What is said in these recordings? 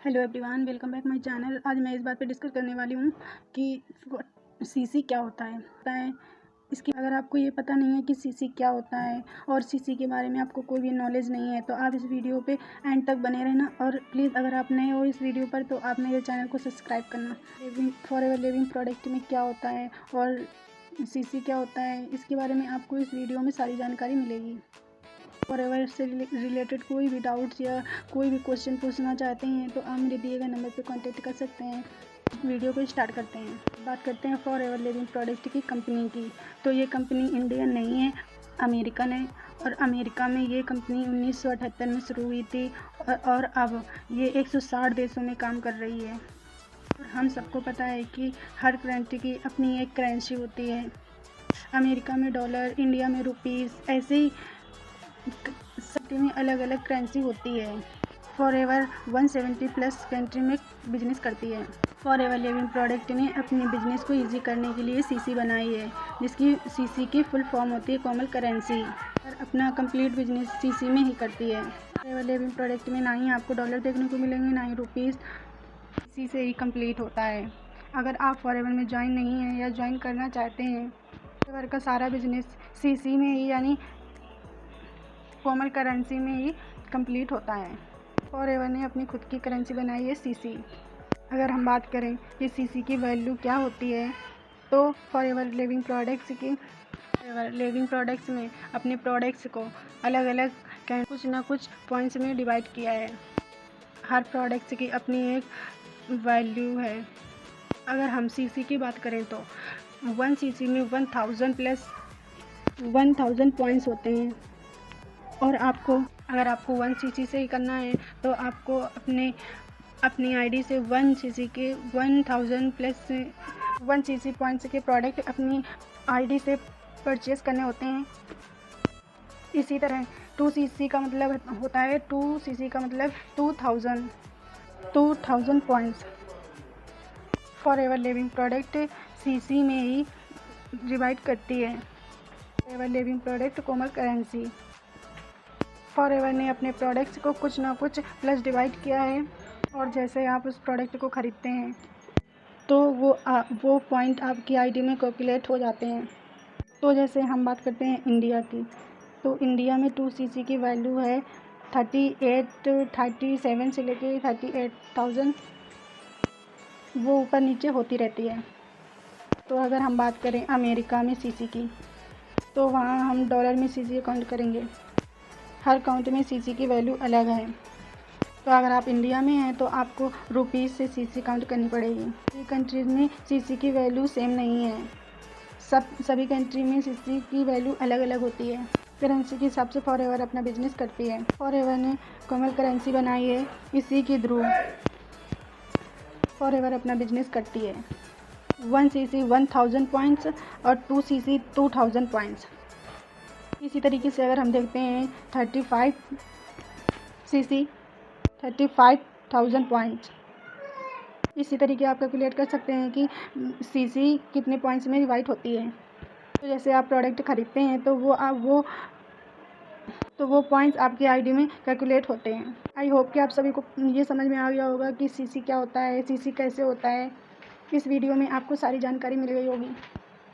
Hello everyone, welcome back my channel. आज मैं इस बात पे डिस्कस करने वाली हूँ कि सीसी क्या होता है। इसकी अगर आपको ये पता नहीं है कि सीसी क्या होता है और सीसी के बारे में आपको कोई भी नॉलेज नहीं है तो आप इस वीडियो पे एंड तक बने रहना। और प्लीज़ अगर आप नए हो इस वीडियो पर तो आप मेरे चैनल को सब्सक्राइब करना। फॉरएवर लिविंग प्रोडक्ट में क्या होता है और सीसी क्या होता है, इसके बारे में आपको इस वीडियो में सारी जानकारी मिलेगी। फॉरएवर से रिलेटेड कोई भी डाउट्स या कोई भी क्वेश्चन पूछना चाहते हैं तो आप मेरे दिए गए नंबर पर कांटेक्ट कर सकते हैं। वीडियो को स्टार्ट करते हैं। बात करते हैं फॉरएवर लिविंग प्रोडक्ट की कंपनी की। तो ये कंपनी इंडियन नहीं है, अमेरिकन है। और अमेरिका में ये कंपनी 1978 में शुरू हुई थी और अब ये 160 देशों में काम कर रही है। और हम सबको पता है कि हर कंट्री की अपनी एक करेंसी होती है। अमेरिका में डॉलर, इंडिया में रुपीज़, ऐसे ही सिटी में अलग अलग करेंसी होती है। फॉरएवर 170 प्लस कंट्री में बिजनेस करती है। फॉरएवर लिविंग प्रोडक्ट ने अपने बिजनेस को इजी करने के लिए सीसी बनाई है, जिसकी सीसी की फुल फॉर्म होती है कोमल करेंसी। और अपना कंप्लीट बिजनेस सीसी में ही करती है। फॉरएवर लिविंग प्रोडक्ट में ना ही आपको डॉलर देखने को मिलेंगे, ना ही रुपीज़। सीसी से ही कंप्लीट होता है। अगर आप फॉरएवर में ज्वाइन नहीं हैं या ज्वाइन करना चाहते हैं, फॉरएवर का सारा बिजनेस सीसी में ही यानी कोमल करेंसी में ही कंप्लीट होता है। फॉरएवर ने अपनी खुद की करेंसी बनाई है सीसी। अगर हम बात करें कि सीसी की वैल्यू क्या होती है तो फॉरएवर लिविंग प्रोडक्ट्स में अपने प्रोडक्ट्स को अलग अलग कुछ ना कुछ पॉइंट्स में डिवाइड किया है। हर प्रोडक्ट्स की अपनी एक वैल्यू है। अगर हम सीसी की बात करें तो 1 सीसी में 1000 प्लस 1000 पॉइंट्स होते हैं। और अगर आपको 1 सीसी से ही करना है तो आपको अपनी आईडी से 1 सीसी के 1000 प्लस 1 सीसी पॉइंट्स के प्रोडक्ट अपनी आईडी से परचेज़ करने होते हैं। इसी तरह 2 सीसी का मतलब होता है 2 सीसी का मतलब 2000 points. Forever living product CC में ही डिवाइड करती है। फॉरएवर लिविंग प्रोडक्ट कोमल करेंसी। फॉरएवर ने अपने प्रोडक्ट्स को कुछ ना कुछ प्लस डिवाइड किया है और जैसे आप उस प्रोडक्ट को ख़रीदते हैं तो वो पॉइंट आपकी आईडी में कैलकुलेट हो जाते हैं। तो जैसे हम बात करते हैं इंडिया की, तो इंडिया में 2 सीसी की वैल्यू है 37 से लेके 38,000, वो ऊपर नीचे होती रहती है। तो अगर हम बात करें अमेरिका में सीसी की तो वहाँ हम डॉलर में सीसी काउंट करेंगे। हर काउंट में सीसी की वैल्यू अलग है। तो अगर आप इंडिया में हैं तो आपको रुपीज़ से सीसी काउंट करनी पड़ेगी। सभी कंट्रीज़ में सीसी की वैल्यू सेम नहीं है। सभी कंट्री में सीसी की वैल्यू अलग अलग होती है। करेंसी के हिसाब से फॉरएवर अपना बिजनेस करती है। फॉरएवर ने कोमल करेंसी बनाई है, इसी के थ्रू फॉरएवर अपना बिजनेस करती है। 1 सीसी 1000 पॉइंट्स और 2 सीसी 2000 पॉइंट्स। इसी तरीके से अगर हम देखते हैं 35 सीसी 35,000 पॉइंट्स। इसी तरीके आप कैलकुलेट कर सकते हैं कि सीसी कितने पॉइंट्स में डिवाइड होती है। तो जैसे आप प्रोडक्ट ख़रीदते हैं तो वो पॉइंट्स आपकी आईडी में कैलकुलेट होते हैं। आई होप कि आप सभी को ये समझ में आ गया होगा कि सीसी क्या होता है, सीसी कैसे होता है। इस वीडियो में आपको सारी जानकारी मिल गई होगी।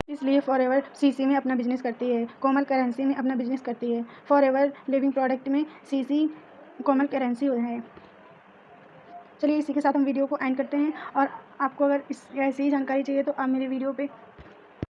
इसलिए फॉरएवर सीसी में अपना बिजनेस करती है, कोमल करेंसी में अपना बिजनेस करती है। फॉरएवर लिविंग प्रोडक्ट में सीसी कोमल करेंसी है। चलिए इसी के साथ हम वीडियो को एंड करते हैं। और आपको अगर ऐसी ही जानकारी चाहिए तो आप मेरे वीडियो पे